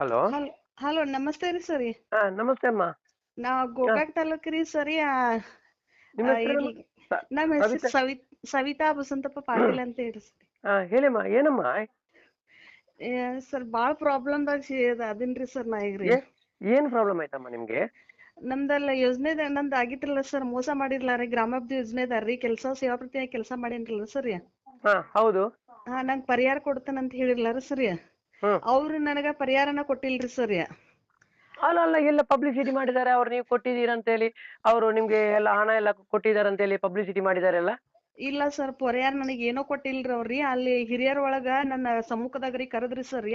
Hello. Hello hello ನಮಸ್ತೆ ರೀ ಸರಿ. ನಮಸ್ತೆ ಅಮ್ಮ. ನಾವ್ ಹಾ, ಗೋಕಾಕ್ ತಾಲೂಕ್ ರೀ ಸರಿ. ನಿಮ್ಮ ಹೆಸರೇನು? ಇಲ್ಲಿ ನಮ್ಮ ಹೆಸರು ಸವಿತಾ. ಸವಿತಾ ಬಸಂತಪ್ಪ ಪಾಟೀಲ್ ಅಂತ ಹೇಳಿ ಸರ್. ಹೇಳಿಮ್ಮ, ಏನಮ್ಮ? ಸರ್ ಭಾಳ ಪ್ರಾಬ್ಲಮ್ದಾಗ ಅದಿನ್ರಿ ಸರ್ ನಾ ಈಗ್ರಿ. ಏ ಏನ್ ಪ್ರಾಬ್ಲಮ್ ಆಯ್ತಮ್ಮ ನಿಮ್ಗೆ? ನಮ್ದೆಲ್ಲ ಯೋಜನೆ ನಂದು ಆಗಿತ್ರಲ್ಲ ಸರ್, ಮೋಸ ಮಾಡಿರ್ಲ ರೀ ಗ್ರಾಮಾಭಿವೃದ್ಧಿ ಯೋಜನೆದಾರ್ರಿ ಸೇವಾ ಪ್ರತಿಯಾಗಿ ಕೆಲಸ ಮಾಡೇನ್ರಲ್ಲ ಸರ್. ಹೌದು. ನಂಗೆ ಪರಿಹಾರ ಕೊಡ್ತೇನಂತ ಹೇಳಿರ್ಲಾರ ಸರ್. ಹ್ಮ್. ಅವ್ರು ನನಗ ಪರಿಹಾರನ ಕೊಟ್ಟಿಲ್ರಿ ಸರ್. ಅಲ್ಲ ಅಲ್ಲ, ಎಲ್ಲ ಪಬ್ಲಿಸಿಟಿ ಮಾಡಿದ್ದಾರೆ, ಅವ್ರು ನೀವು ಕೊಟ್ಟಿದ್ದೀರ ಅಂತ ಹೇಳಿ. ಅವರು ನಿಮ್ಗೆ ಎಲ್ಲ ಹಣ ಎಲ್ಲ ಕೊಟ್ಟಿದ್ದಾರೆ ಅಂತ ಹೇಳಿ ಪಬ್ಲಿಸಿಟಿ ಮಾಡಿದಾರೆಲ್ಲ. ಇಲ್ಲ ಸರ್, ಪರಿಹಾರ ನನಗೆ ಏನೋ ಕೊಟ್ಟಿಲ್ರಿ ಅವ್ರಿ. ಅಲ್ಲಿ ಹಿರಿಯರ ಒಳಗ ನನ್ನ ಸಮ್ಮುಖದಾಗ್ರಿ ಕರೆದ್ರಿ ಸರ್.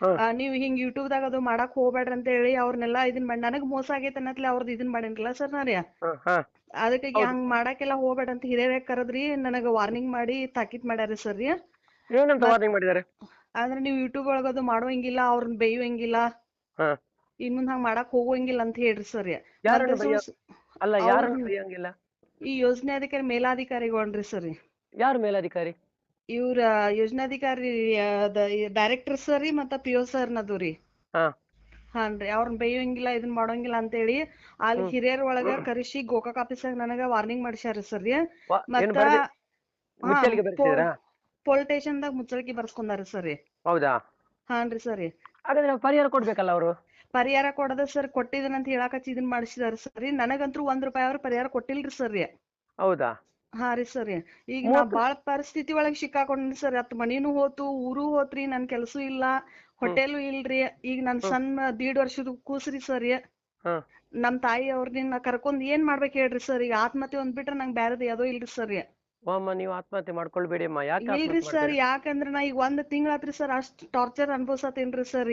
ಹ್ಮ್. ನೀವ್ ಹಿಂಗ್ ಯೂಟ್ಯೂಬ್ದಾಗ ಅದು ಮಾಡಕ್ ಹೋಗ್ಬೇಡ್ರಿ ಅಂತ ಹೇಳಿ ಅವ್ರನ್ನೆಲ್ಲ ಇದನ್ ಮಾಡಿ ನನಗ್ ಮೋಸ ಆಗೈತೆ ಅನ್ನತ್ಲೆ ಅವ್ರದ್ದು ಇದನ್ ಮಾಡೇನ್ರಲ್ಲ ಸರ್ ನಾ ರೀ. ಅದಕ್ಕಾಗಿ ಹೌದು. ಹಂಗ್ ಮಾಡಕ್ಕೆಲ್ಲ ಹೋಗ್ಬೇಡ ಅಂತ ಹಿರಿಯರ ಕರೆದ್ರಿ, ನನಗ ವಾರ್ನಿಂಗ್ ಮಾಡಿ ತಾಕೀತ್ ಮಾಡ್ಯಾರಿ ಸರ್. ಏನಂತ ವಾರ್ನಿಂಗ್ ಮಾಡಿದ್ದಾರೆ? ಆದ್ರೆ ನೀವು ಯೂಟ್ಯೂಬ್ ಒಳಗ ಅದು ಮಾಡುವಂಗಿಲ್ಲ, ಅವ್ರನ್ನ ಬೇಯುವಂಗಿಲ್ಲ, ಹಾ. ಇನ್ ಮುಂದ್ ಹಂಗ್ ಮಾಡಕ್ ಹೋಗುವಂಗಿಲ್ಲ ಅಂತ ಹೇಳ್ರಿ ಸರ್. ಯಾರನ್ನು ಬೈಯ ಅಲ್ಲ, ಯಾರನ್ನು ಅವ್ರ ಬೈಯಂಗಿಲ್ಲ? ಈ ಯೋಜನೆ ಅಧಿಕಾರಿ ಮೇಲಾಧಿಕಾರಿಗಳ್ರಿ ಸರ್. ಯಾರು ಮೇಲಾಧಿಕಾರಿ? ಇವ್ರ ಯೋಜನಾಧಿಕಾರಿ ಡೈರೆಕ್ಟರ್ ಸರ್ ರೀ, ಮತ್ತ ಪಿ.ಒ ಸರ್ ನದು ರೀ. ಹಾ. ಹಾನ್ರಿ, ಅವ್ರನ್ನ ಬೇಯೋಂಗಿಲ್ಲ ಇದನ್ ಮಾಡೋಂಗಿಲ್ಲ ಅಂತೇಳಿ ಅಲ್ಲಿ ಹಿರಿಯರ ಒಳಗ ಕರೆಸಿ ಗೋಕಾಕ್ ಆಫೀಸಾಗ ನನಗ ವಾರ್ನಿಂಗ್ ಮಾಡ್ಸ್ಯಾರ ಸರ್. ಏನು ಮತ್ತ ಬರೆದಿ ಹಾ ಮುಚ್ಚಲಿಗೆ ಬರೆಸಿದ್ರಾ? Police ಸ್ಟೇಷನ್ದಾಗ ಮುಚ್ಚಳಿಕೆ ಬರ್ಸ್ಕೊಂಡಾರ sir. ಹೌದಾ? ಹಾನ್ರಿ ಸರ್. ಹಾಗಾದ್ರೆ ಪರಿಹಾರ ಕೊಡ್ಬೇಕಲ್ಲ ಅವರು? ಪರಿಹಾರ ಕೊಡದ ಸರ್, ಕೊಟ್ಟಿದನಂತ ಹೇಳಾಕಚ್ಚಿ ಇದನ್ ಮಾಡಿಸಿದಾರ ಸರ್. ನನಗಂತೂ ₹1 ಅವ್ರ ಪರಿಹಾರ ಕೊಟ್ಟಿಲ್ರಿ ಸರ್. ಹೌದಾ? ಹಾ ರೀ ಸರ್. ಈಗ ನಾ ಬಾಳ ಪರಿಸ್ಥಿತಿ ಒಳಗ್ ಸಿಕ್ಕಾಕೊಂಡ್ರಿ ಸರ್. ಅತ್ ಮನಿನೂ ಹೋತು, ಊರು ಹೋತ್ರಿ, ನನ್ ಕೆಲ್ಸೂ ಇಲ್ಲ, ಹೋಟೆಲು ಇಲ್ರಿ. ಈಗ ನನ್ ಸಣ್ಣ 1.5 ವರ್ಷದ ಕೂಸ್ರಿ ಸರ್. ನಮ್ ತಾಯಿ ಅವ್ರನ್ನ ಕರ್ಕೊಂಡ್ ಏನ್ ಮಾಡ್ಬೇಕು ಹೇಳ್ರಿ ಸರ್. ಈಗ ಆತ್ಮಹತ್ಯೆ ಒಂದ್ ಬಿಟ್ರೆ ನಂಗ್ ಬ್ಯಾರದ ಯಾವ್ದೋ ಇಲ್ರಿ ಸರ್. ಅಮ್ಮ, ನೀವು ಆತ್ಮಹತ್ಯೆ ಮಾಡ್ಕೊಳ್ಬೇಡಿ ಅಮ್ಮ. ಯಾಕೆ ಇಲ್ರಿ ಆತ್ಮಹತ್ಯೆ ಸರ್, ಮಾಡ್ತೀರಾ? ಯಾಕಂದ್ರ ನಾ ಈಗ 1 ತಿಂಗಳಾತ್ರಿ ಸರ್ ಅಷ್ಟ್ ಟಾರ್ಚರ್ ಅನ್ಭವ್ಸತ್ತೇನ್ರಿ ಸರ್.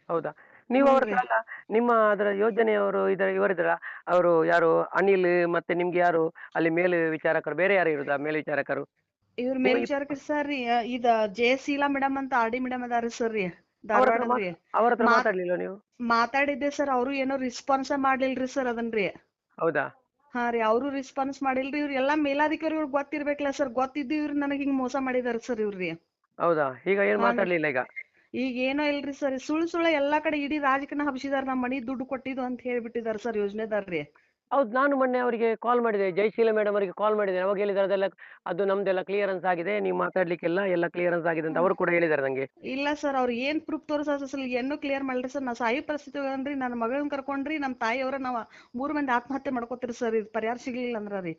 ಹೌದಾ? ನೀವು ಅವ್ರ ಹ್ಞೂನ್ರಿ. ಅಲ್ಲ, ನಿಮ್ಮ ಅದರ ಯೋಜನೆಯವರು ಇವರಿದ್ರ, ಅವರು ಯಾರು ಅನಿಲ್, ಮತ್ತೆ ನಿಮ್ಗೆ ಯಾರು ಅಲ್ಲಿ ಮೇಲ್ ವಿಚಾರಕರು, ಬೇರೆ ಯಾರು ಇರುದಾ ಮೇಲ್ ವಿಚಾರಕರು? ಇವ್ರ ನಿಮ್ಮ ಮೇಲ್ವಿಚಾರಕರು ಸರ್ ಇದ ಜಯಶೀಲಾ ಮೇಡಮ್ ಅಂತ RD ಮೇಡಮ್ ಅದಾರ ಸರ್ ಅವ್ರ ಹತ್ರ ಧಾರವಾಡದ್ರಿ. ಅವ್ರ ಹತ್ರ ಮಾತ್ ಮಾತಾಡ್ಲಿಲ್ಲ ನೀವು? ಮಾತಾಡಿದ್ದೆ ಸರ್, ಅವ್ರು ಏನೋ ರೆಸ್ಪಾನ್ಸ್ ಮಾಡಿಲ್ರಿ ಸರ್ ಅದನ್ರಿ. ಹೌದಾ? ಹಾ ರೀ, ಅವ್ರು ರೆಸ್ಪಾನ್ಸ್ ಮಾಡಿಲ್ರಿ. ಇವ್ರ ಎಲ್ಲಾ ಮೇಲಾಧಿಕಾರಿಗಳು ಗೊತ್ತಿರ್ಬೇಕಲ್ಲ ಸರ್, ಗೊತ್ತಿದ್ದು ಇವ್ರು ನನಗ್ ಹಿಂಗ್ ಮೋಸ ಮಾಡಿದಾರ ಸರ್ ಇವ್ರಿ. ಹೌದಾ? ಈಗ ಏನ್ ಹಾನ್ರಿ. ಮಾತಾಡ್ಲಿಲ್ಲ ಈಗ? ಈಗ ಏನೋ ಇಲ್ರಿ ಸರ್, ಸುಳ್ಳ ಎಲ್ಲಾ ಕಡೆ ಇಡೀ ರಾಜಕೀಯ ಹಬ್ಸಿದಾರ, ನಮ್ ಮನಿ ದುಡ್ಡು ಕೊಟ್ಟಿದ್ದು ಅಂತ ಹೇಳ್ಬಿಟ್ಟಿದಾರ ಸರ್ ಯೋಜನೆದಾರ್ರಿ. ಹೌದು, ನಾನು ಮೊನ್ನೆ ಅವರಿಗೆ ಕಾಲ್ ಮಾಡಿದೆ, ಜಯಶೀಲ ಮೇಡಮ್ ಅವರಿಗೆ ಕಾಲ್ ಮಾಡಿದೆ. ಅವಾಗ ಹೇಳಿದ್ರೆ ಅದೆಲ್ಲ ಅದು ನಮ್ದೆಲ್ಲ ಕ್ಲಿಯರೆನ್ಸ್ ಆಗಿದೆ, ನೀವು ಮಾತಾಡ್ಲಿಕ್ಕೆಲ್ಲ ಎಲ್ಲ ಕ್ಲಿಯರೆನ್ಸ್ ಆಗಿದೆ ಅಂತ ಅವರು ಕೂಡ ಹೇಳಿದ್ದಾರೆ ನಂಗೆ. ಇಲ್ಲ ಸರ್, ಅವ್ರು ಏನ್ ಪ್ರೂಫ್ ತೋರಿಸಲ್ಲ, ಏನೂ ಕ್ಲಿಯರ್ ಮಾಡ್ರಿ ಸರ್. ನಾ ಸಾಯಿ ಪರಿಸ್ಥಿತಿ ಅನ್ರಿ, ನನ್ನ ಮಗಳನ್ನ ಕರ್ಕೊಂಡ್ರಿ, ನಮ್ ತಾಯಿಯವ್ರ ನಾವ್ 3 ಮಂದಿ ಆತ್ಮಹತ್ಯೆ ಮಾಡ್ಕೋತೀರಿ ಸರ್. ಇದು ಪರಿಹಾರ ಸಿಗ್ಲಿಲ್ಲ ಅಂದ್ರ ರೀ.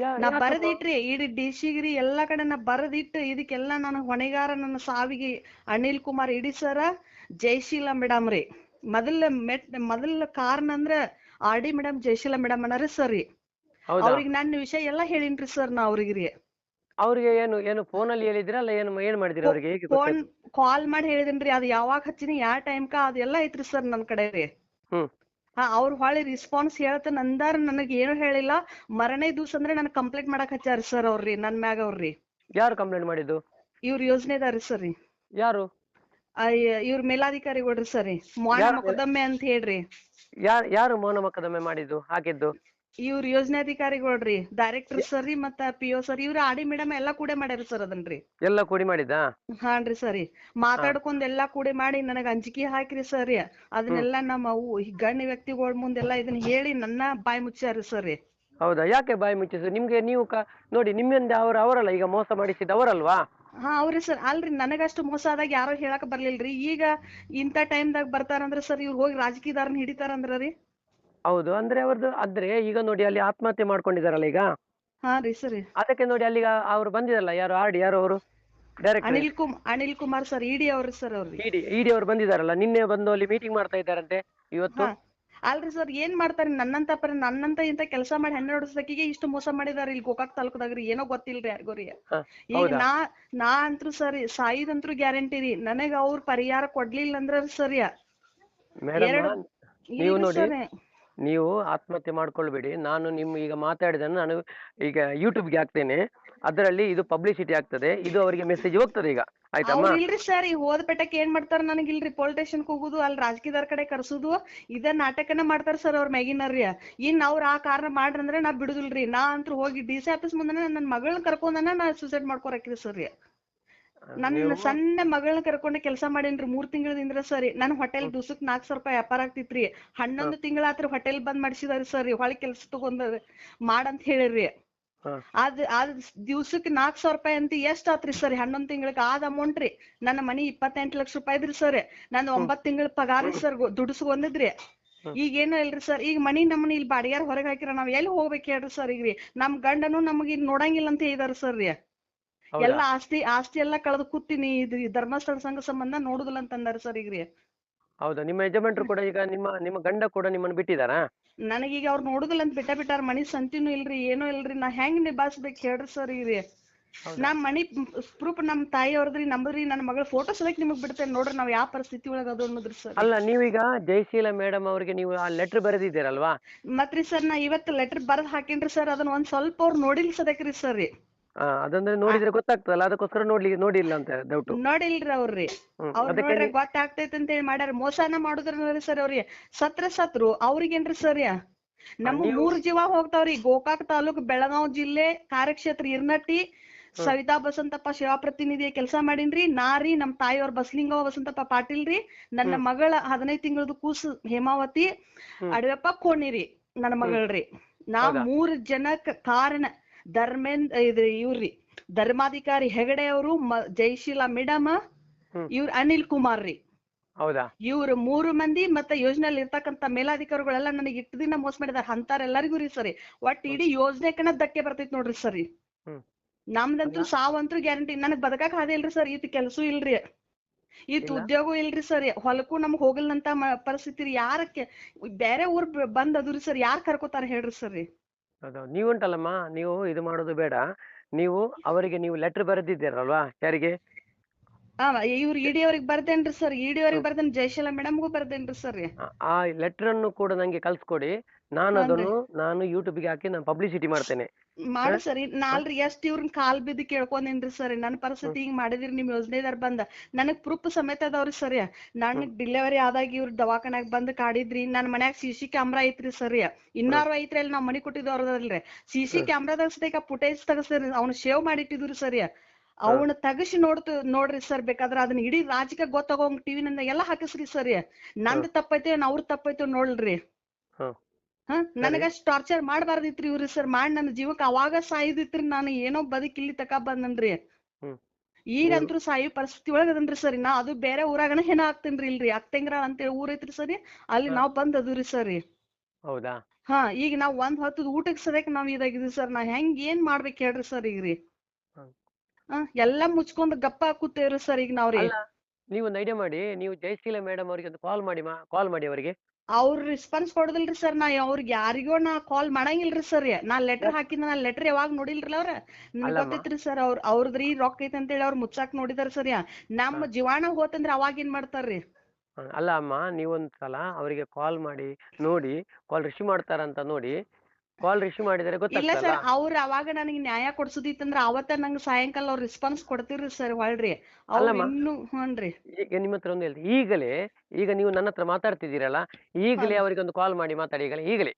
ನಾ ಯಾಕಮ್ಮ? ಬರದಿಟ್ರಿ ಇಡೀ ಡಿಸಿಗ್ರಿ ಎಲ್ಲಾ ಕಡೆ ನಾ ಬರದಿಟ್ಟು ಇದಕ್ಕೆಲ್ಲಾ ನಾನು ಹೊಣೆಗಾರ, ನನ್ನ ಸಾವಿಗೆ ಅನಿಲ್ ಕುಮಾರ್ ಇಡೀ ಸರ, ಜಯಶೀಲಾ ಮೇಡಮ್ ರೀ. ಮೊದಲ ಕಾರಣ ಅಂದ್ರ RD ಮೇಡಮ್, ಜಯಶೀಲಾ ಮೇಡಮ್ ಅನ್ನಾರ ಸರ್. ಹೌದಾ? ಅವ್ರಿಗೆ ನನ್ನ ವಿಷಯ ಎಲ್ಲಾ ಹೇಳಿನ್ರಿ ಸರ್ ನಾ ಅವ್ರಿಗ್ರಿ. ಅವ್ರಿಗೆ ಏನು ಏನು ಫೋನಲ್ಲಿ ಹೇಳಿದಿರಾ, ಅಲ್ಲ ಏನ್ ಮಾಡಿದಿರಿ ಅವ್ರಿಗೆ, ಹೇಗೆ ಫೋನ್ ಗೊತ್ತಾಯ್ತು? ಕಾಲ್ ಮಾಡಿ ಹೇಳಿದೇನ್ರಿ. ಅದು ಯಾವಾಗ ಹಚ್ಚಿನಿ, ಯಾವ ಟೈಮ್ಕ ಅದೆಲ್ಲ ಐತ್ರಿ ಸರ್ ನನ್ ಕಡೆ ರೀ. ಹ್ಮ್. ಅವ್ರು ಹೊಳ್ಳಿ ರೆಸ್ಪಾನ್ಸ್ ಹೇಳ್ತೇನೆ ಅಂದಾರ, ನನಗ್ ಏನು ಹೇಳಿಲ್ಲ. ಮರನೇ ದಿವ್ಸ ಅಂದ್ರೆ ನನ್ ಕಂಪ್ಲೇಂಟ್ ಮಾಡಕ್ ಹಚ್ಚಾರಿ ಸರ್ ಅವ್ರಿ ನನ್ ಮ್ಯಾಗ. ಅವ್ರಿ ಯಾರು ಕಂಪ್ಲೇಂಟ್ ಮಾಡಿದ್ದು? ಇವ್ರ ಯೋಜನೆದಾರಿ ಸರ್. ಯಾರು? ಇವ್ರ ಮೇಲಾಧಿಕಾರಿಗಳ್ರಿ ಸರ್, ಮೌನ ಮೊಕದ್ದಮೆ ಅಂತ ಹೇಳ್ರಿ. ಯಾರು ಮೌನ ಮೊಕದ್ದಮೆ ಮಾಡಿದ್ದು, ಹಾಕಿದ್ದು? ಇವ್ರ ಯೋಜನಾಧಿಕಾರಿಗಳ್ರಿ, ಡೈರೆಕ್ಟರ್ ಸರ್ ಮತ್ತ PO ಸರ್, ಇವ್ರ RD ಮೇಡಮ್ ಎಲ್ಲಾ ಕೂಡೆ ಮಾಡ್ಯಾರ ಸರ್ ಅದನ್ರಿ. ಎಲ್ಲ ಕೂಡಿ ಮಾಡಿದ್ದಾ? ಹಾನ್ರಿ ಸರಿ. ಮಾತಾಡ್ಕೊಂಡ್ ಎಲ್ಲಾ ಕೂಡಿ ಮಾಡಿ ನನಗ್ ಅಂಜಿಕೆ ಹಾಕ್ರಿ ಸರ್. ಅದನ್ನೆಲ್ಲಾ ನಮ್ಮ ಗಣ್ಯ ವ್ಯಕ್ತಿಗಳ ಮುಂದೆಲ್ಲಾ ಇದನ್ನ ಹೇಳಿ ನನ್ನ ಬಾಯಿ ಮುಚ್ಚಾರಿ ಸರ್. ಹೌದಾ? ಯಾಕೆ ಬಾಯಿ ಮುಚ್ಚಿದ್ರು ನಿಮ್ಗೆ? ನೀವು ನೋಡಿ, ನಿಮ್ಮಿಂದ ಅವರಲ್ಲ ಈಗ ಮೋಸ ಮಾಡಿಸಿದ ಅವರಲ್ವಾ? ಹಾ ಅವ್ರಿ ಸರ್. ಅಲ್ರಿ, ನನಗಷ್ಟು ಮೋಸ ಆದಾಗ ಯಾರು ಹೇಳಕ್ ಬರ್ಲಿಲ್ರಿ. ಈಗ ಇಂಥ ಟೈಮ್ದಾಗ ಬರ್ತಾರಂದ್ರ ಸರ್, ಇವ್ರು ಹೋಗಿ ರಾಜಕೀಯದಾರನ್ನ ಹಿಡಿತಾರಂದ್ರ ರೀ. ಹೌದು, ಅಂದ್ರೆ ಅವ್ರದ್ದು ಆದ್ರೆ ಈಗ ನೋಡಿ ಅಲ್ಲಿ ಆತ್ಮಹತ್ಯೆ ಮಾಡ್ಕೊಂಡಿದಾರಲ್ಲ ಈಗ. ಹಾ ರೀ ಸರ್. ಅದಕ್ಕೆ ನೋಡಿ ಅಲ್ಲಿಗ ಅವ್ರು ಬಂದಿರಲ್ಲ, ಯಾರು ಯಾರು ಅವರು director Anil Kumar sir, ED ಅವ್ರಿ ಸರ್. ಅವ್ರಿ ಇಡಿ ಅವರು ಬಂದಿದಾರಲ್ಲ, ನಿನ್ನೆ ಬಂದು ಅಲ್ಲಿ ಮೀಟಿಂಗ್ ಮಾಡ್ತಾ ಇದ್ದಾರಂತೆ ಇವತ್ತು. ಅಲ್ರಿ ಸರ್, ಏನ್ ಮಾಡ್ತಾರ, ನನ್ನಂತ ಇಂತ ಕೆಲಸ ಮಾಡಿ 12 ವರ್ಷದಕ್ಕಿಗೆ ಇಷ್ಟು ಮೋಸ ಮಾಡಿದಾರ ಇಲ್ಲಿ ಗೋಕಾಕ್ ತಾಲೂಕದಾಗ್ರಿ. ಏನೋ ಗೊತ್ತಿಲ್ರಿ ಯಾರಿಗೋರಿ. ಈಗ ನಾ ಅಂತ್ರು ಸರಿ ಸಾಯಿದಂತ್ರು ಗ್ಯಾರಂಟಿ ರೀ. ನನಗ ಅವ್ರ ಪರಿಹಾರ ಕೊಡ್ಲಿಲ್ಲ ಅಂದ್ರ ಸರಿ ಮೇಡಮ್, ನೀವು ನೋಡಿ, ಸರ್. ನೀವು ಆತ್ಮಹತ್ಯೆ ಮಾಡ್ಕೊಳ್ಬೇಡಿ. ನಾನು ಈಗ ಮಾತಾಡಿದನ್ನು ನಾನು ಈಗ ಯೂಟ್ಯೂಬ್ಗೆ ಹಾಕ್ತೇನೆ. ಅದರಲ್ಲಿ ಇದು ಪಬ್ಲಿಸಿಟಿ ಆಗ್ತದೆ, ಇದು ಅವರಿಗೆ ಮೆಸೇಜ್ ಹೋಗ್ತದೆ ಈಗ. ಆಯ್ತಮ್ಮ? ಅವ್ರ ಇಲ್ರಿ ಸರ್, ಈ ಹೋದ ಪೆಟ್ಟಕ್ಕೆ ಏನ್ ಮಾಡ್ತಾರ ನನಗಿಲ್ರಿ. ಪೊಲೀಸ್ ಸ್ಟೇಷನ್ ಹೋಗುದು, ಅಲ್ಲಿ ರಾಜಕೀಯದಾರ ಕಡೆ ಕರ್ಸುದು, ಇದ ನಾಟಕನ ಮಾಡ್ತಾರ ಸರ್ ಅವ್ರ ಮ್ಯಾಗಿನರ್ರಿ. ಇನ್ ಅವ್ರ ಆ ಕಾರಣ ಮಾಡ್ರಂದ್ರೆ ನಾ ಬಿಡುದಿಲ್ರಿ. ನಾ ಅಂತೂ ಹೋಗಿ DC ಆಫೀಸ್ ಮುಂದೆ ನನ್ನ ಮಗಳನ್ನ ಕರ್ಕೊಂಡನ ನಾ ಸೂಸೈಡ್ ಮಾಡ್ಕೊರಕ್ರಿ ಸರ್. ನನ್ನ ನೀವು ಸಣ್ಣ ಮಗಳನ್ನ ಕರ್ಕೊಂಡೆ ಕೆಲಸ ಮಾಡೇನ್ರಿ 3 ತಿಂಗಳದಿಂದ ಸರಿ. ನನ್ ಹೋಟೆಲ್ ಹ್ಮ್, ದಿವ್ಸಕ್ 4,000 ರೂಪಾಯಿ ವ್ಯಾಪಾರ ಆಗ್ತಿತ್ರಿ. ಹ, 11 ತಿಂಗಳಾತ್ರಿ ಹೋಟೆಲ್ ಬಂದ್ ಮಾಡ್ಸಿದಾರಿ ಸರ್. ಹೊಳ್ಳಿ ಕೆಲ್ಸ ತಗೊಂಡ್ ಮಾಡಂತ ಹೇಳಿರಿ. ಹ, ಅದ್ ದಿವ್ಸಕ್ 4,000 ರೂಪಾಯಿ ಅಂತ ಎಷ್ಟ್ ಆತ್ರಿ ಸರ್? 11 ತಿಂಗಳಿಗೆ ಆದ್ ಅಮೌಂಟ್ ರೀ. ನನ್ನ ಮನಿ 28 ಲಕ್ಷ ರೂಪಾಯಿ ಇದ್ರಿ ಸರ್. ನಂದ್ ಹ್ಮ್, 9 ತಿಂಗಳ ಪಗಾರ ರೀ ಸರ್, ದುಡಿಸ್ಕೊಂಡಿದ್ರಿ. ಹ್ಮ್. ಈಗ ಏನು ಇಲ್ರಿ ಸರ್. ಈಗ ಮನಿ ನಮ್ಮನಿ ಇಲ್ಲಿ ಬಾಡಿಗ್ಯಾರ ಹೊರಗ್ ಹಾಕಿರ ನಾವ್ ಎಲ್ಲಿ ಹೋಗ್ಬೇಕ್ ಹೇಳ್ರಿ ಸರ್? ಈಗ್ರಿ ನಮ್ ಗಂಡನು ನಮಗ್ ಇಲ್ಲಿ ನೋಡಂಗಿಲ್ಲ ಅಂತ ಹೇಳಿದಾರ ಸರ್ ರೀ. ಹೌದಾ? ಎಲ್ಲಾ ಆಸ್ತಿ ಎಲ್ಲಾ ಕಳ್ದು ಕೂತೀನಿ, ಇದು ಧರ್ಮಸ್ಥಳ ಸಂಘ ಸಂಬಂಧ ನೋಡುದಿಲ್ಲ ಅಂತ ಅಂದಾರ ಸರ್ ಈಗ್ರಿ. ಹೌದಾ? ನಿಮ್ಮ ಯಜಮಾನ್ರು ಕೂಡ ಈಗ ನಿಮ್ಮ ಗಂಡ ಕೂಡ ನಿಮ್ಮನ್ನು ಬಿಟ್ಟಿದ್ದಾರಾ? ನನಗೀಗ ಅವ್ರು ನೋಡುದಿಲ್ಲ ಅಂತ ಬಿಟ್ಟಾರ. ಮನಿ ಸಂತಿನೂ ಇಲ್ರಿ, ಏನೂ ಇಲ್ರಿ. ನಾ ಹೆಂಗ್ ನಿಭಾಯಿಸ್ಬೇಕ್ ಹೇಳ್ರಿ ಸರ್ ಈಗ್ರಿ? ಹೌದಾ? ನಮ್ ಮನಿ ಪ್ರೂಫ್ ನಮ್ ತಾಯಿ ಅವ್ರದ್ರಿ, ನಮ್ದ್ರಿ. ನನ್ನ ಮಗಳ ಫೋಟೋ ಸದಕ್ ನಿಮಗ್ ಬಿಡ್ತೇನೆ ನೋಡ್ರಿ ನಾವ್ ಯಾವ ಪರಿಸ್ಥಿತಿ ಒಳಗ ಅದು ಅನ್ನೋದ್ರಿ ಸರ್. ಅಲ್ಲ, ನೀವೀಗ ಜಯಶೀಲ ಮೇಡಮ್ ಅವರಿಗೆ ನೀವು ಆ ಲೆಟರ್ ಬರೆದಿದ್ದೀರಲ್ವಾ? ಮತ್ರಿ ಸರ್ ನಾ ಇವತ್ತು ಲೆಟರ್ ಬರ್ದ್ ಹಾಕೇನ್ರಿ ಸರ್. ಅದನ್ನ ಒಂದ್ ಸ್ವಲ್ಪ ಅವ್ರು ನೋಡಿಲ್ ಸದಕ್ರಿ ಸರ್ ರೀ. ಅದಂದ್ರೆ ನೋಡಿದ್ರೆ ಗೊತ್ತಾಗ್ತದಲ್ಲ, ಅದಕ್ಕೋಸ್ಕರ ನೋಡಿಲ್ಲ ಅಂತ ಡೌಟು. ನೋಡಿಲ್ರಿ ಅವ್ರಿ. ಅವ್ರು ಅದಕ್ಕೆ ನೋಡ್ರೆ ಗೊತ್ತಾಗ್ತೈತೆ ಅಂತ ಹೇಳಿ ಮಾಡ್ಯಾರ. ಮೋಸಾನ ಮಾಡುದ್ರಿ ಸರ್ ಅವ್ರಿಗೆ. ಸತ್ರು ಅವ್ರಿಗೇನ್ರಿ ಸರ್? ನಮಗ್ ನೀವು 3 ಜೀವ ಹೋಗ್ತಾವ್ರಿ. ಗೋಕಾಕ್ ತಾಲೂಕ್, ಬೆಳಗಾವ್ ಜಿಲ್ಲೆ, ಕಾರ್ಯಕ್ಷೇತ್ರ ಇರ್ನಟ್ಟಿ, ಹ್ಮ್, ಸವಿತಾ ಬಸಂತಪ್ಪ ಸೇವಾ ಪ್ರತಿನಿಧಿಯ ಕೆಲಸ ಮಾಡೀನ್ರಿ. ನಾರಿ ನಮ್ ತಾಯಿಯವ್ರ ಬಸಲಿಂಗವ್ವ ಬಸಂತಪ್ಪ ಪಾಟೀಲ್ ರೀ. ನನ್ನ ಹ್ಮ್, ಮಗಳ 15 ತಿಂಗಳದ ಕೂಸು ಹೇಮಾವತಿ ಹ್ಮ್, ಅಡವೆಪ್ಪ ಕೋಣಿರಿ ನನ್ನ ಹ್ಮ್. ಮಗಳ್ರಿ. ನಾ ಹೌದಾ? 3 ಜನಕ್ ಕಾರಣ ಇದು ಇವ್ರಿ ಧರ್ಮಾಧಿಕಾರಿ ಹೆಗಡೆ ಅವರು, ಜಯಶೀಲ ಮೇಡಮ್, ಹ್ಮ್. ಇವ್ರ ಅನಿಲ್ ಕುಮಾರ್ ರೀ. ಹೌದಾ? ಇವ್ರು 3 ಮಂದಿ ಮತ್ತೆ ಯೋಜನೆಯಲ್ಲಿ ಇರ್ತಕ್ಕಂತ ಮೇಲಾಧಿಕಾರಿಗಳೆಲ್ಲ ನನಗೆ ಇಟ್ಟು ದಿನ ಮೋಸ ಮಾಡಿದಾರ. ಅಂತಾರೆಲ್ಲರಿಗೂ ರೀ ಸರಿ. ಒಟ್ ಹ್ಮ್, ಇಡೀ ಯೋಜನೆಕನ ಧಕ್ಕೆ ಬರ್ತೈತಿ ನೋಡ್ರಿ ಸರಿ. ಹ್ಮ್. ಅಲ್ಲ, ನಮ್ದಂತೂ ಸಾವಂತ್ರು ಗ್ಯಾರಂಟಿ. ನನಗ್ ಬದಕಾಕ್ ಹಾದೇ ಇಲ್ರಿ ಸರ್. ಇತ್ ಕೆಲ್ಸೂ ಇಲ್ರಿ, ಇತ್ ಇಲ್ಲ. ಉದ್ಯೋಗ ಇಲ್ರಿ ಸರ್. ಹೊಲಕ್ಕೂ ನಮ್ಗ್ ಹೋಗಲ್ನಂತ ಪರಿಸ್ಥಿತಿ ರೀ. ಯಾರಕ್ಕೆ ಬೇರೆ ಊರ್ ಬಂದ್ ಅದುರಿ ಸರ್, ಯಾರ್ ಕರ್ಕೋತಾರ ಹೇಳ್ರಿ ಸರ್? ಹೌದೌದು. ನೀವುಂಟಲ್ಲಮ್ಮ, ನೀವು ಇದು ಮಾಡೋದು ಬೇಡ. ನೀವು ಅವರಿಗೆ ನೀವು ಲೆಟರ್ ಬರೆದಿದ್ದೀರಲ್ವಾ? ಯಾರಿಗೆ? ಇವ್ರು ಇಡಿ ಅವ್ರಿಗೆ ಬರ್ದೇನ್ರಿ ಸರ್. ಇಡಿ ಅವ್ರಿಗೆ ಹ್ಮ್. ಬರ್ದೇನ್, ಜಯಶೀಲ ಮೇಡಮ್ಗೂ ಬರ್ದೇನ್ರಿ ಸರ್. ಆ ಲೆಟರ್ ಅನ್ನು ಕೂಡ ನಂಗೆ ಕಳ್ಸ್ಕೊಡಿ. ನಾನು ಹಾನ್ರಿ. ಅದನ್ನು ಯೂಟ್ಯೂಬ್ಗೆ ಹಾಕಿ ನಾನು ಪಬ್ಲಿಸಿಟಿ ಮಾಡ್ತೇನೆ. ಹ? ಮಾಡು ಸರಿ. ಹ? ನಾಲ್ರಿ ಎಷ್ಟ್ ಇವ್ರನ್ ಕಾಲ್ ಬಿದ್ದು ಕೇಳ್ಕೊಂಡೇನ್ರಿ ಸರ್. ನನ್ ಹ್ಮ್, ಪರಿಸ್ಥಿತಿ ಹಿಂಗ್ ಮಾಡಿದಿರಿ ನಿಮ್ ಯೋಜನೆದಾರ್ ಬಂದ. ನನಗ್ ಪ್ರೂಫ್ ಸಮೇತ ಅದಾವ್ರಿ ಸರ್. ಹ್ಮ್, ನನಗ್ ಡೆಲಿವರಿ ಆದಾಗ ಇವ್ರ ದವಾಖಾನ್ಯಾಗ ಬಂದ್ ಕಾಡಿದ್ರಿ. ನನ್ ಮನ್ಯಾಗ CC ಕ್ಯಾಮ್ರಾ ಐತ್ರಿ ಸರ್. ಹ್ಮ್, ಇನ್ನಾರು ಐತ್ರಿ ಅಲ್ಲಿ ನಾವ್ ಮನಿ ಕೊಟ್ಟಿದ್ದವ್ರದಲ್ರಿ. CC ಹ್ಮ್, ಕ್ಯಾಮ್ರಾದಾಗ ಸತೇಕ ಫುಟೇಜ್ ತಗಸ್ರಿ. ಅವ್ನ ಸೇವ್ ಮಾಡಿಟ್ಟಿದ್ರು ಸರ್. ಹ್ಮ್, ಅವನ ತಗಸಿ ನೋಡ್ರಿ ಸರ್. ಬೇಕಾದ್ರ ಅದನ್ನ ಇಡೀ ರಾಜ್ಯಕ್ಕೆ ಗೊತ್ತಾಗೋಂಗ್ ಟಿವಿನಿಂದ ಎಲ್ಲಾ ಹಾಕಿಸ್ರಿ ಸರ್. ಹ್ಮ್, ನಂದ್ ತಪ್ಪೈತೆ ಅವ್ರ ತಪ್ಪೈತೆ ನೋಡ್ರಿ. ಹ್ಮ್. ಸರಿ. ನನಗಷ್ಟ್ ಟಾರ್ಚರ್ ಮಾಡ್ಬಾರ್ದಿತ್ರಿ ಇವ್ರಿ ಸರ್. ಮಾಡಿ ನನ್ನ ಜೀವಕ್ಕೆ ಅವಾಗ ಸಾಯುದಿತ್ರಿ. ನಾನು ಏನೋ ಬದುಕಿ ಇಲ್ಲಿ ತಕ ಬಂದನ್ರಿ. ಹ್ಮ್. ನೀವು ಈಗಂತೂ ಸಾಯೋ ಪರಿಸ್ಥಿತಿ ಒಳಗ ಅದನ್ರಿ ಸರಿ. ನಾ ಅದು ಬೇರೆ ಊರಾಗನ ಹೆಣ ಆಗ್ತೇನ್ರಿ. ಇಲ್ರಿ ಅತ್ತೆಂಗ್ರ ಅಂತೇಳಿ ಊರ್ ಐತ್ರಿ ಸರಿ, ಅಲ್ಲಿ ಹ, ನಾವ್ ಬಂದ್ ಅದುರಿ ಸರಿ. ಹೌದಾ? ಈಗ ನಾವ್ ಒಂದ್ ಹೊತ್ತದ ಊಟಕ್ ಸದ್ಯಕ್ ನಾವ್ ಇದಾಗಿದ್ವಿ ಸರ್. ನಾ ಏನ್ ಮಾಡ್ಬೇಕ್ ಹೇಳ್ರಿ ಸರ್ ಈಗ್ರಿ? ಹ್ಮ್. ಎಲ್ಲಾ ಮುಚ್ಕೊಂಡ್ ಗಪ್ಪ ಕೂತೇವ್ರಿ ಸರ್ ಈಗ ನಾವ್ರಿ. ಅಲ್ಲ, ನೀವೊಂದು ಐಡಿಯಾ ಮಾಡಿ. ನೀವು ಜಯಶೀಲ ಮೇಡಮ್ ಅವರಿಗೆ ಒಂದು ಕಾಲ್ ಮಾಡಿ ಅವರಿಗೆ. ಅವ್ರ ರೆಸ್ಪಾನ್ಸ್ ಕೊಡುದಿಲ್ರಿ ಸರ್. ನಾ ಅವ್ರಿಗೆ ಯಾರಿಗೋ ಕಾಲ್ ಮಾಡಂಗಿಲ್ರಿ ಸರ್. ನಾ ಲೆಟರ್ ಹಾಕಿನ, ನಾ ಲೆಟರ್ ಯಾವಾಗ ನೋಡಿಲ್ರಿ ಅವ್ರ. ನನ್ಗ್ ಅಲ್ಲಮ್ಮ. ಗೊತ್ತೈತ್ರಿ ಸರ್. ಅವ್ರದ್ರಿ ರೊಕ್ಕ ಐತೆ ಅಂತೇಳಿ ಅವ್ರ ಮುಚ್ಚಾಕ್ ನೋಡಿದಾರ ಸರ್. ಹ, ನಮ್ಮ ಜೀವಾಣ ಹೋತಂದ್ರ ಅವಾಗ ಏನ್ ಮಾಡ್ತಾರ್ರಿ? ಅಲ್ಲ ಅಮ್ಮ, ನೀವೊಂದು ಸಲ ಅವರಿಗೆ ಕಾಲ್ ಮಾಡಿ ನೋಡಿ. ಕಾಲ್ ರಿಸೀವ್ ಮಾಡ್ತಾರಂತ ನೋಡಿ. ಕಾಲ್ ರಿಸೀವ್ ಮಾಡಿದರೆ ಇಲ್ಲ ಗೊತ್ತಾಗ್ತಲ್ಲ. ಸರ್. ಅವ್ರ ಅವಾಗ ನನಗೆ ನ್ಯಾಯ ಕೊಡ್ಸುದಿತ್ತಂದ್ರ ಅವತ್ತ ನಂಗ್ ಸಾಯಂಕಾಲ ಅವ್ರ ರೆಸ್ಪಾನ್ಸ್ ಕೊಡ್ತಿರ್ರಿ ಸರ್ ಹೊಳ್ರಿ. ಅವ್ರು ಅಲ್ಲಮ್ಮ, ಇನ್ನು ಹ್ಞೂನ್ರಿ. ಈಗ ನಿಮ್ಮ ಹತ್ರ ಒಂದು ಹೇಳ್ತೀನಿ. ಈಗ ನೀವು ನನ್ನ ಹತ್ರ ಮಾತಾಡ್ತಿದ್ದೀರಲ್ಲ, ಈಗಲೇ ಹ್ಞೂನ್ರಿ. ಅವರಿಗೆ ಒಂದು ಕಾಲ್ ಮಾಡಿ ಮಾತಾಡಿ. ಈಗಲೇ.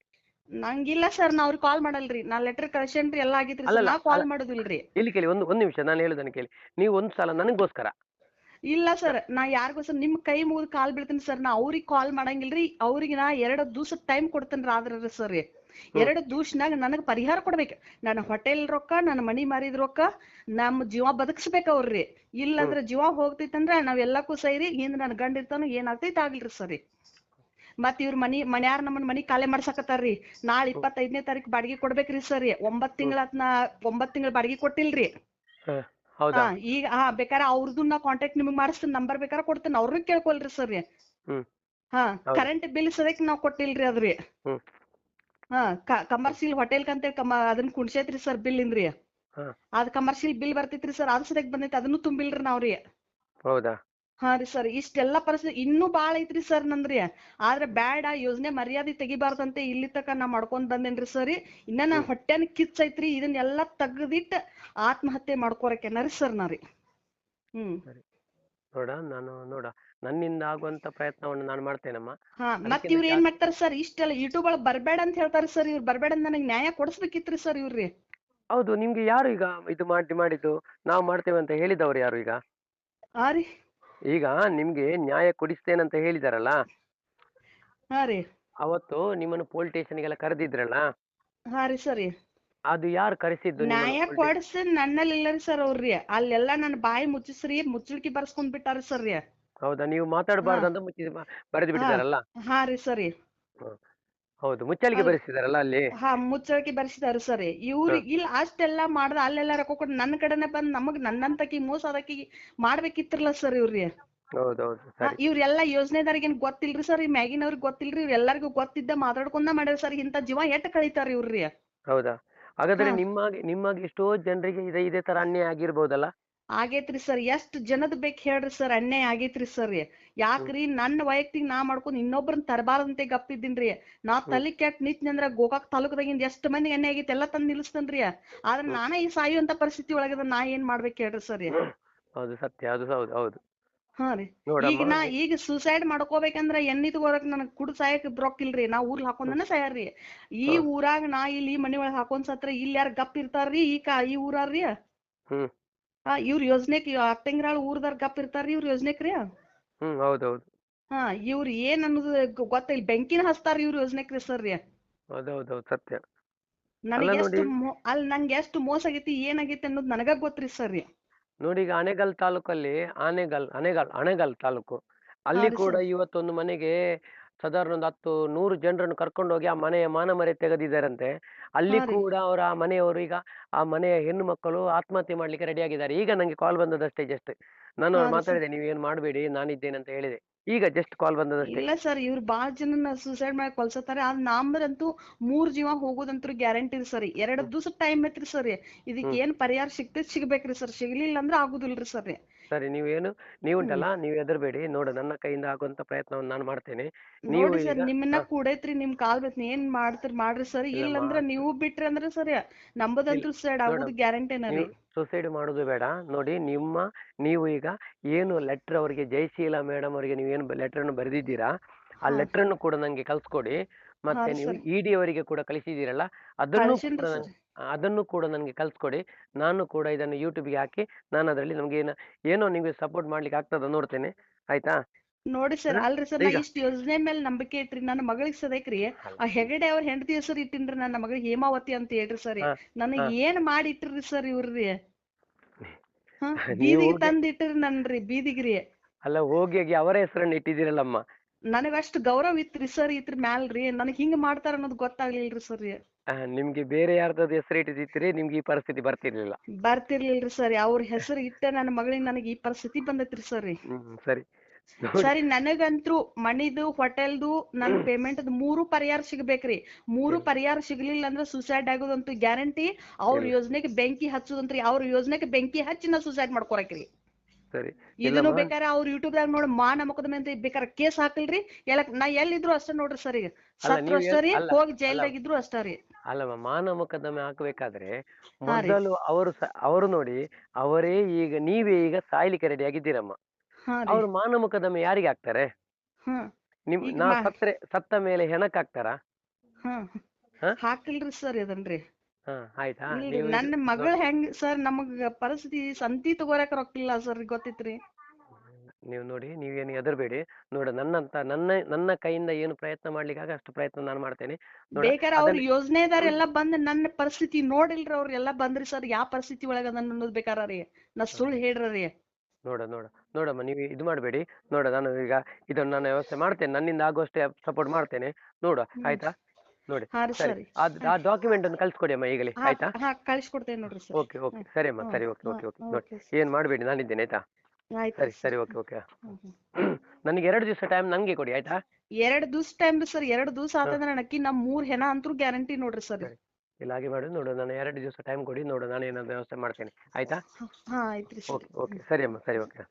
ನಂಗಿಲ್ಲ ಸರ್. ನಾ ಅವ್ರಿಗೆ ಕಾಲ್ ಮಾಡಲ್ರಿ. ನಾ ಲೆಟರ್ ಕಳ್ಸೇನ್ರಿ, ಎಲ್ಲಾ ಆಗೈತ್ರಿ ಸರ್. ಅಲ್ಲಲ್ಲ, ನಾ ಅಲ್ಲ, ಕಾಲ್ ಮಾಡುದಿಲ್ರಿ. ಇಲ್ಲಿ ಕೇಳಿ, ಒಂದು ನಿಮಿಷ ನಾನು ಹೇಳುದನ್ನು ಕೇಳಿ. ನೀವು ಒಂದು ಸಲ ನನಗೋಸ್ಕರ. ಇಲ್ಲ ಸರ್. ನಾ ಯಾರಿಗೋಸ್ಕರ ನಿಮ್ ಕೈ ಮುಗಿದ್ ಕಾಲ್ ಬೀಳ್ತೀನಿ ಸರ್. ನಾ ಅವ್ರಿಗೆ ಕಾಲ್ ಮಾಡಂಗಿಲ್ರಿ. ಅವ್ರಿಗೆ ನಾ 2 ದಿವ್ಸದ ಟೈಮ್ ಕೊಡ್ತೇನ್ರಿ. ಆದ್ರ ಸರ್ 2 ದಿವ್ಸನಾಗ ನನಗ್ ಪರಿಹಾರ ಕೊಡ್ಬೇಕು. ನನ್ನ ಹೋಟೆಲ್ ರೊಕ್ಕ, ನನ್ನ ಮನಿ ಮಾರಿದ ರೊಕ್ಕ, ನಮ್ಮ ಜೀವ ಬದುಕ್ಸ್ಬೇಕ ಅವ್ರಿ. ಹ್ಮ್. ಇಲ್ಲಂದ್ರ ಜೀವ ಹೋಗ್ತೈತಂದ್ರ ನಾವೆಲ್ಲಕ್ಕೂ ಸೈರಿ. ಹಿಂದ್ ನನ್ ಗಂಡ ಇರ್ತಾನ, ಏನಾಗ್ತೈತಿ ಆಗ್ಲಿರಿ ಸರಿ. ಮತ್ ಇವ್ರ ಮನ್ಯಾರ ನಮ್ಮನ್ ಮನಿ ಖಾಲಿ ಮಾಡ್ಸಕತ್ತಾರ್ರಿ. ನಾಳೆ ಹ್ಮ್. 25ನೇ ತಾರೀಕ್ ಬಾಡಿಗೆ ಕೊಡ್ಬೇಕ್ರಿ ಸರ್. 9 ಹ್ಮ್. ತಿಂಗಳಾತ್ ನಾ 9 ತಿಂಗಳ ಬಾಡಿಗೆ ಕೊಟ್ಟಿಲ್ರಿ. ಹ, ಹೌದಾ? ಈಗ ಬೇಕಾರ ಅವ್ರದ್ದು ನಾ ಕಾಂಟ್ಯಾಕ್ಟ್ ನಿಮಗ್ ಮಾಡಿಸ್ತೀನಿ. ನಂಬರ್ ಬೇಕಾರ ಕೊಡ್ತೇನೆ. ಅವ್ರನ್ನ ಕೇಳ್ಕೊಳ್ರಿ ಸರ್. ಹ್ಮ್. ಹೌದು. ಕರೆಂಟ್ ಬಿಲ್ ಸದಕ್ ನಾವ್ ಕೊಟ್ಟಿಲ್ರಿ ಅದ್ರಿ. ಹ್ಮ್. ಕಮರ್ಷಿಯಲ್ ಹೋಟೆಲ್ ಅಂತೇಳಿ ಅದನ್ನ ಕುಣ್ಸೈತ್ರಿ ಸರ್ ಬಿಲ್ ಇಂದ್ರಿ. ಹ, ಅದ್ ಕಮರ್ಷಿಯಲ್ ಬಿಲ್ ಬರ್ತೈತ್ರಿ ಸರ್. ಅದ್ ಸದಕ್ ಬಂದೈತಿ. ಅದನ್ನು ತುಂಬಿಲ್ರಿ ನಾವ್ರಿ. ಹೌದಾ? ರೀ ಸರ್. ಇಷ್ಟೆಲ್ಲಾ ಪರಿಸ್ಥಿತಿ ಇನ್ನೂ ಬಾಳ ಐತ್ರಿ ಸರ್ ನಂದ್ರಿ. ಆದ್ರ ಬ್ಯಾಡ, ಯೋಜನೆ ಮರ್ಯಾದೆ ತೆಗಿಬಾರ್ದಂತೆ ಇಲ್ಲಿ ತಕ ನಾ ಮಾಡ್ಕೊಂಡ್ ಬಂದೇನ್ರಿ ಸರಿ. ಇನ್ನ ನಾ ಹ್ಮ್. ಹೊಟ್ಟೆನ ಕಿಚ್ ಐತ್ರಿ. ಇದನ್ನೆಲ್ಲಾ ತೆಗ್ದಿಟ್ಟ ಆತ್ಮಹತ್ಯೆ ಮಾಡ್ಕೊರಕೇನಾರಿ ಸರ್ ನಾರಿ. ಸರಿ. ನೋಡ, ನನ್ನಿಂದ ಆಗುವಂತ ಪ್ರಯತ್ನವನ್ನು ನಾನು ಮಾಡ್ತೇನಮ್ಮ. ಮತ್ ಅದಕ್ಕಿಂತ ಇವ್ರ ಏನ್ ಜಾಸ್ತಿ. ಮಾಡ್ತಾರ ಸರ್? ಇಷ್ಟೆಲ್ಲ ಯೂಟ್ಯೂಬ್ ಒಳಗ್ ಬರ್ಬೇಡ ಅಂತ ಹೇಳ್ತಾರ ಸರ್. ಇವ್ರು ಬರ್ಬೇಡ ಅಂತ ನನಗ್ ನ್ಯಾಯ ಕೊಡಿಸ್ಬೇಕಿತ್ರಿ ಸರ್ ಇವ್ರಿ. ಹೌದು, ನಿಮ್ಗೆ ಯಾರು ಈಗ ಇದು ಮಾಡಿದ್ದು? ನಾವು ಮಾಡ್ತೇವೆ ಅಂತ ಹೇಳಿದವರು ಯಾರು ಈಗ? ಹಾ ರೀ ಈಗ ನಿಮ್ಗೆ ನ್ಯಾಯ ಕೊಡಿಸ್ತೇನಂತ ಹೇಳಿದಾರಲ್ಲ, ಹಾ ರೀ ಅವತ್ತು ನಿಮ್ಮನ್ನು ಪೊಲೀಸ್ ಸ್ಟೇಷನ್ಗೆಲ್ಲ ಕರೆದಿದ್ರಲ್ಲ, ಹಾ ರೀ ಸರಿ. ಅದು ಯಾರು ಕರೆಸಿದ್ದು ನಿಮ್ಮನ್ನು ನ್ಯಾಯ ಪೊಲೀಸ್ ಕೊಡ್ಸ ನನ್ನಲ್ಲಿ ಇಲ್ಲರಿ ಸರ್ ಅವ್ರಿ, ಅಲ್ಲೆಲ್ಲಾ ನನ್ನ ಬಾಯಿ ಮುಚ್ಚಿಸ್ರಿ ಮುಚ್ಚಳಿಕೆ ಬರ್ಸ್ಕೊಂಡ್ ಬಿಟ್ಟಾರಿ ಸರ್. ಹೌದಾ? ನೀವು ಹಾ ಮಾತಾಡಬಾರ್ದಂತ ಬರೆದು ಹಾ ಬಿಟ್ಟಿದಾರಲ್ಲ? ಹಾ ರೀ ಸರಿ. ಹ್ಮ್. ಹೌದು, ಮುಚ್ಚಳಿಕೆ ಅಲ್ ಬರೆಸಿದಾರಲ್ಲ ಅಲ್ಲಿ. ಹಾ ಮುಚ್ಚಳಿಕೆ ಬರ್ಸಿದಾರ ಸರಿ. ಹ. ಇವ್ರಿಗೆ ಇಲ್ಲ ಅಷ್ಟೆಲ್ಲಾ ಮಾಡ್ದ ಅಲ್ಲೆಲ್ಲ ರೊಕ್ಕ ಕೊಟ್ಟು ನನ್ನ ಕಡೆನೆ ಬಂದ್ ನಮಗ್ ನನ್ನಂತಕಿ ಮೋಸ ಅದಕಿ ಮಾಡ್ಬೇಕಿತ್ತಿರಲ್ಲ ಸರ್ ಇವ್ರಿ. ಹೌದೌದು, ಸರಿ. ಇವ್ರೆಲ್ಲಾ ಯೋಜನೆದಾರಿಗೇನ್ ಗೊತ್ತಿಲ್ರಿ ಸರ್, ಈ ಮ್ಯಾಗಿನವ್ರಿಗೆ ಗೊತ್ತಿಲ್ರಿ, ಇವ್ರೆಲ್ಲರಿಗೂ ಗೊತ್ತಿದ್ದ ಮಾತಾಡ್ಕೊಂಡ ಮಾಡ್ಯಾರ ಸರ್. ಇಂತ ಜೀವ ಎಷ್ಟ್ ಕಳೀತಾರ ಇವ್ರಿ. ಹೌದಾ? ಹಾ ಹಾಗಾದ್ರೆ ನಿಮ್ಮಾಗಿ ಎಷ್ಟೋ ಜನರಿಗೆ ಇದೇ ತರ ಅನ್ಯಾಯ ಆಗಿರ್ಬೋದಲ್ಲ? ಆಗೇತ್ರಿ ಸರ್. ಎಷ್ಟ್ ಜನದ್ ಬೇಕ್ ಹೇಳ್ರಿ ಸರ್, ಅನ್ಯಾಯ ಆಗೇತ್ರಿ ಸರ್. ಹ್ಮ್. ಯಾಕ್ರಿ ನನ್ನ ವೈಯಕ್ತಿಕ ನಾ ಮಾಡ್ಕೊಂಡ್ ಇನ್ನೊಬ್ರನ್ ತರಬಾರದಂತೆ ಗಪ್ಪಿದ್ದೀನ್ರಿ. ನಾ ಹ್ಮ್. ತಲಿ ಕೆಟ್ಟ ನಿಂತ್ನಂದ್ರ ಗೋಕಾಕ್ ತಾಲೂಕದಾಗಿಂದ ಎಷ್ಟ್ ಮಂದಿಗೆ ಅನ್ಯಾಯ ಆಗೈತಿ ಎಲ್ಲಾ ತಂದ್ ನಿಲ್ಲಿಸ್ತೇನ್ರಿ. ಆದ್ರ ಹ್ಮ್. ನಾನೇ ಈ ಸಾಯುವಂತ ಪರಿಸ್ಥಿತಿ ಒಳಗದ, ನಾ ಏನ್ ಮಾಡ್ಬೇಕ್ ಹೇಳ್ರಿ ಸರ್. ಹೌದು, ಸತ್ಯ, ಅದು ಹೌದು ಹೌದು. ಹಾ ರೀ. ನೋಡಮ್ಮ, ಈಗ ಸೂಸೈಡ್ ಮಾಡ್ಕೋಬೇಕಂದ್ರ ಎಣ್ಣಿ ತಗೋರಕ್ ನನಗ್ ಕುಡ್ ಸಾಯಕ್ ರೊಕ್ಕ ಇಲ್ರಿ. ನಾ ಊರ್ಲ್ ಹ್ಮ್. ಹಾಕೊಂಡನ ಸಾಯಾರ್ರಿ. ಈ ಹ. ಊರಾಗ ನಾ ಇಲ್ಲಿ ಈ ಮನಿ ಒಳಗ್ ಹಾಕೊಂಡ್ ಸತ್ರ ಇಲ್ಲಿ ಯಾರ್ ಗಪ್ ಇರ್ತಾರ್ರಿ? ಈ ಊರಾರ್ರಿ. ಹ್ಮ್. ಇವ್ರ ಯೋಜನೆಕ್ ಅಟ್ಟಂಗ್ರಾಳ್ ಊರ್ದಾರ್ ಗಪ್ ಇರ್ತಾರ್ರಿ ಇವ್ರ ಯೋಜನೆಕ್ರಿ. ಹ್ಮ್. ಹೌದೌದು. ಇವ್ರ ಏನ್ ಅನ್ನೋದು ಗೊತ್ತಿಲ್ಲ, ಬೆಂಕಿನ ಹಚ್ತಾರ ಇವ್ರ ಯೋಜನೆಕ್ರಿ ಸರ್. ಹೌದೌದೌದು, ಸತ್ಯ. ಅಲ್ಲ ನನಗ್ ನೋಡಿ, ನಂಗೆ ಎಷ್ಟು ಮೋಸ ಆಗೈತಿ ಏನಾಗೈತಿ ಅನ್ನೋದು ನನಗ ಗೊತ್ತ್ರಿ ಸರ್. ನೋಡಿ ಈಗ ಆನೇಗಲ್ ತಾಲೂಕಲ್ಲಿ, ಅಣೆಗಲ್ ತಾಲೂಕು, ಹಾ ಅಲ್ಲಿ ರೀ ಕೂಡ ಸರ್. ಇವತ್ತೊಂದು ಮನೆಗೆ ಸಾಧಾರಣ ಒಂದು 100 ಜನರನ್ನು ಕರ್ಕೊಂಡು ಹೋಗಿ ಆ ಮನೆಯ ಮಾನಮರ್ಯಾದೆ ತೆಗೆದಿದ್ದಾರಂತೆ. ಅಲ್ಲಿ ಹಾ ರೀ ಕೂಡ ಅವರ ಮನೆಯವರು ಈಗ ಆ ಮನೆಯ ಹೆಣ್ಣು ಮಕ್ಕಳು ಆತ್ಮಹತ್ಯೆ ಮಾಡ್ಲಿಕ್ಕೆ ರೆಡಿ ಆಗಿದ್ದಾರೆ. ಈಗ ನಂಗೆ ಕಾಲ್ ಬಂದದಷ್ಟೇ ಜಸ್ಟ್. ನಾನು ಹಾ ಅವ್ರು ರೀ ಸರ್. ಮಾತಾಡಿದೆ, ನೀವೇನು ಮಾಡಬೇಡಿ ನಾನಿದ್ದೇನೆ ಅಂತ ಹೇಳಿದೆ. ಈಗ ಜಸ್ಟ್ ಕಾಲ್ ಬಂದದಷ್ಟೇ. ಇಲ್ಲ ಸರ್, ಇವ್ರು ಬಾಳ್ ಜನನ ಸೂಸೈಡ್ ಮಾಡಿ ಕೊಲ್ಸತಾರ. ಆದ್ ನಮ್ದಂತೂ 3 ಜೀವ ಹೋಗೋದಂತೂ ಗ್ಯಾರಂಟಿ ರೀ ಸರ್. 2 ಹ್ಮ್. ದಿವಸ ಟೈಮ್ ಐತ್ರಿ ಸರ್. ಇದಕ್ ಹ್ಮ್. ಏನ್ ಪರಿಹಾರ ಸಿಗ್ಬೇಕ್ರಿ ಸರ್. ಸಿಗ್ಲಿಲ್ಲ ಅಂದ್ರ ಆಗುದಿಲ್ರಿ ಸರ್. ಸರಿ, ಹ್ಮ್ ನೀವುಂಟಲ್ಲ, ನೀವು ಹೆದರ್ಬೇಡಿ. ನೋಡು, ನನ್ನ ಕೈಯಿಂದ ಆಗುವಂತ ಪ್ರಯತ್ನವನ್ನು ನಾನು ಮಾಡ್ತೇನೆ. ನೀವು ನೋಡ್ರಿ ಈಗ ಸರ್, ನಿಮ್ಮನ್ನ ಕೂಡೈತ್ರಿ, ನಿಮ್ ಕಾಲ್ ಬತ್ನಿ ಏನ್ ಮಾಡ್ತೀರಿ ಮಾಡ್ರಿ ಸರ್. ಇಲ್ಲಮ್ಮ, ಇಲ್ಲಂದ್ರ ನೀವು ಬಿಟ್ರಿ ಅಂದ್ರ ಸರ್ ಇಲ್ಲ, ನಮ್ಮದಂತೂ ಸೈಡ್ ನೋಡು, ಆಗುದು ಗ್ಯಾರಂಟಿನ ನೀವು ರೀ. ಸುಸೈಡ್ ಮಾಡೋದು ಬೇಡ. ನೋಡಿ, ನೀವು ಈಗ ಏನು ಲೆಟರ್ ಅವರಿಗೆ, ಜಯಶೀಲ ಮೇಡಮ್ ಅವರಿಗೆ ನೀವೇನು ಲೆಟರ್ ಅನ್ನು ಬರೆದಿದ್ದೀರಾ, ಆ ಹಾ ಲೆಟರ್ ಅನ್ನು ಕೂಡ ನಂಗೆ ಕಳ್ಸ್ಕೊಡಿ. ಹಾ ಮತ್ತೆ ರೀ ನೀವು ಸರ್. ಇಡಿ ಅವರಿಗೆ ಕೂಡ ಕಳಿಸಿದ್ದೀರಲ್ಲ, ಕಳ್ಸಿನ್ರಿ ಸರ್. ಅದನ್ನು ಕೂಡ ನನಗೆ ಕಳ್ಸ್ಕೊಡಿ. ನಾನು ಕೂಡ ಇದನ್ನು ಯೂಟ್ಯೂಬ್ಗೆ ಹಾಕಿ, ನಾನು ಅದರಲ್ಲಿ ನಮ್ಗೆ ಏನೋ ನಿಮಗೆ ಸಪೋರ್ಟ್ ಮಾಡ್ಲಿಕ್ಕೆ ಆಗ್ತದ ನೋಡ್ತೇನೆ. ಆಯ್ತಾ? ನೋಡಿ ಸರ್, ಹ? ಅಲ್ರಿ ಸರ್, ನಾ ಈಗ ಇಷ್ಟ ಯೋಜನೆ ಮೇಲೆ ನಂಬಿಕೆ ಇಟ್ರಿ ನನ್ನ ಮಗಳಿಗೆ ಸದಕ್ರಿ ಅಲ್ಲ, ಆ ಹೆಗಡೆ ಅವ್ರ ಹೆಂಡತಿ ಹೆಸರು ಇಟ್ಟಿನ್ರಿ ನನ್ನ ಮಗಳಿಗೆ ಹೇಮಾವತಿ ಅಂತ ಹೇಳ್ರಿ ಸರ್. ಹಾ ಹಾ ನನಗ್ ಏನ್ ಮಾಡಿ ಇಟ್ರಿ ಸರ್ ಇವ್ರಿ. ನೀವು ಬೀದಿಗೆ ಹೋಗಿ, ತಂದ್ ಇಟ್ರಿ ನನ್ರಿ ಬೀದಿಗ್ರಿ. ಅಲ್ಲ, ಹೋಗಿ ಅವರ ಹೆಸರನ್ನು ಇಟ್ಟಿದ್ದೀರಲ್ಲಮ್ಮ. ನನಗ ಅಷ್ಟ್ ಗೌರವ ಇತ್ರಿ ಸರ್ ಇತ್ರ ಮ್ಯಾಲ್ರಿ. ನನಗ್ ಹಿಂಗ್ ಮಾಡ್ತಾರ ಅನ್ನೋದು ಗೊತ್ತಾಗ್ಲಿಲ್ರಿ ಸರ್. ನಿಮ್ಗೆ ಬೇರೆ ಯಾರ್ದಾದ್ರು ಹೆಸರು ಇಟ್ಟಿದ್ರೆ ನಿಮ್ಗೆ ಈ ಪರಿಸ್ಥಿತಿ ಬರ್ತಿರ್ಲಿಲ್ಲ. ಬರ್ತಿರ್ಲಿಲ್ರಿ ಸರ್. ಅವ್ರ ಹೆಸರು ಇಟ್ಟ ನನ್ನ ಮಗಳಿಗೆ ನನಗ್ ಈ ಪರಿಸ್ಥಿತಿ ಬಂದೈತ್ರಿ ಸರ್. ಹ್ಮ್. ಸರಿ, ನೋಡಿ. ಸರಿ, ನನಗಂತ್ರು ಮನಿದು ಹೋಟೆಲ್ದು ನನ್ ಹ್ಮ್. ಪೇಮೆಂಟ್ 3 ಪರಿಹಾರ ಸಿಗ್ಬೇಕ್ರಿ. 3 ಇಲ್ಲ ಪರಿಹಾರ ಸಿಗ್ಲಿಲ್ಲ ಅಂದ್ರೆ ಸುಸೈಡ್ ಆಗೋದಂತೂ ಗ್ಯಾರಂಟಿ. ಅವ್ರ ಇಲ್ಲ ಯೋಜನೆಗೆ ಬೆಂಕಿ ಹಚ್ಚುದಂತ್ರಿ. ಅವ್ರ ಯೋಜನೆಗೆ ಬೆಂಕಿ ಹಚ್ಚಿ ನಾ ಸುಸೈಡ್ ಮಾಡ್ಕೊಳಕ್ರಿ. ಸರಿ, ಇದನ್ನು ಇಲ್ಲಮ್ಮ. ಬೇಕಾರೆ ಅವ್ರ ಯೂಟ್ಯೂಬ್ದಾಗ ನೋಡಿ ಮಾನ ಮೊಕದ್ದಮೆ ಅಂತ ಬೇಕಾರೆ ಕೇಸ್ ಹಾಕಲ್ರಿ. ನಾ ಎಲ್ಲಿದ್ರು ಅಷ್ಟೇ ನೋಡ್ರಿ ಸರ್. ಈಗ ಅಲ್ಲ, ಸತ್ರು ಅಷ್ಟೇ ರೀ, ಅಲ್ಲ, ಹೋಗಿ ಅಲ್ಲ, ಜೈಲ್ದಾಗ ಇದ್ರು ಅಷ್ಟೇ ರೀ. ಅಲ್ಲಮ್ಮ, ಮಾನ ಮೊಕದ್ದಮೆ ಹಾಕಬೇಕಾದ್ರೆ ಹಾ ರೀ ಮೊದಲು ಅವರು ನೋಡಿ, ನೀವೇ ಈಗ ಸಾಯ್ಲಿಕ್ಕೆ ರೆಡಿ ಆಗಿದ್ದೀರಮ್ಮ. ಹಾ ರೀ ಅವ್ರು ಮಾನ ಮೊಕದ್ದಮೆ ಯಾರಿಗೆ ಹಾಕ್ತಾರೆ? ಹ್ಮ್ ಈಗ ನಾ ಸತ್ತ ಮೇಲೆ ಹೆಣಕ್ ಹಾಕ್ತಾರಾ? ಹ್ಮ್ ಹ? ಹಾಕಿಲ್ರಿ ಸರ್ ಇದನ್ರಿ. ಹ, ಆಯ್ತಾ? ಇಲ್ರಿ, ನೀವು ನನ್ನ ಮಗಳ ನೋಡಿ, ಹೆಂಗ್ ಸರ್, ನಮಗ ಪರಿಸ್ಥಿತಿ ಸಂತಿ ತಗೋರಕ್ ರೊಕ್ಕಿಲ್ಲ ಸರ್, ಗೊತ್ತಿತ್ರಿ. ನೀವು ನೋಡಿ, ನೀವೇನು ಹೆದರ್ಬೇಡಿ. ನೋಡು, ನನ್ನ ಕೈಯಿಂದ ಏನು ಪ್ರಯತ್ನ ಮಾಡ್ಲಿಕ್ಕಾಗ ಅಷ್ಟು ಪ್ರಯತ್ನ ನಾನು ಮಾಡ್ತೇನೆ. ನೋಡ, ಬೇಕಾರೆ ಅವ್ರ ಅದನ್ನ ಯೋಜನೆದಾರ್ ಎಲ್ಲಾ ಬಂದ್ ನನ್ನ ಪರಿಸ್ಥಿತಿ ನೋಡಿಲ್ರಿ. ಅವ್ರ ಎಲ್ಲಾ ಬಂದ್ರಿ ಸರ್, ಯಾವ ಪರಿಸ್ಥಿತಿ ಒಳಗ ಅದನ್ನ ಅನ್ನೋದು ಬೇಕಾರ ರೀ. ನಾ ಸುಳ್ಳು ಹೇಳ್ರಿ. ನೋಡಮ್ಮ, ನೀವು ಇದು ಮಾಡಬೇಡಿ. ನಾನು ಈಗ ಇದನ್ನು ನಾನು ವ್ಯವಸ್ಥೆ ಮಾಡ್ತೇನೆ, ನನ್ನಿಂದ ಆಗುವಷ್ಟೇ ಸಪೋರ್ಟ್ ಮಾಡ್ತೇನೆ. ನೋಡುವ, ಹ್ಮ್ ಆಯ್ತಾ? ನೋಡಿ, ಹಾ ರೀ ಸರಿ. ಸರಿ. ಆ ಡಾಕ್ಯುಮೆಂಟ್ ಅನ್ನು ಕಳ್ಸಿಕೊಡಿ ಅಮ್ಮ ಈಗಲೇ, ಆಯ್ತಾ? ಕಳಿಸ್ಕೊಡ್ತೇನೆ ನೋಡ್ರಿ ಸರ್. ಓಕೆ, ಓಕೆ, ಸರಿ ಅಮ್ಮ, ಸರಿ, ಓಕೆ, ಓಕೆ, ಓಕೆ. ನೋಡಿ, ಓಕೆ ಏನು ಮಾಡಬೇಡಿ, ನಾನಿದ್ದೇನೆ, ಆಯ್ತಾ? ಆಯ್ತ್ರಿ ಸರಿ, ಸರ್. ಸರಿ, ಓಕೆ, ಓಕೆ. ನನಗೆ 2 ದಿವಸ ಟೈಮ್ ನಂಗೆ ಕೊಡಿ, ಆಯ್ತಾ? 2 ದಿವ್ಸ ಟೈಮ್ ರೀ ಸರ್. 2 ದಿವ್ಸ ಹಾ, ಆತಂದ್ರ ನಕ್ಕಿ ನಮ್ 3 ಹೆಣ ಅಂತೂ ಗ್ಯಾರಂಟಿ ನೋಡ್ರಿ ಸರ್. ಸರಿ. ಇಲ್ಲ, ಹಾಗೆ ಮಾಡಿ. ನೋಡು, ನಾನು 2 ದಿವಸ ಟೈಮ್ ಕೊಡಿ. ನೋಡು, ನಾನು ಏನಾದ್ರು ವ್ಯವಸ್ಥೆ ಮಾಡ್ತೇನೆ, ಆಯ್ತಾ? ಹಾ ಆಯ್ತ್ರಿ ಸರ್. ಓಕೆ, ಓಕೆ, ಸರಿ ಅಮ್ಮ, ಸರಿ, ಓಕೆ.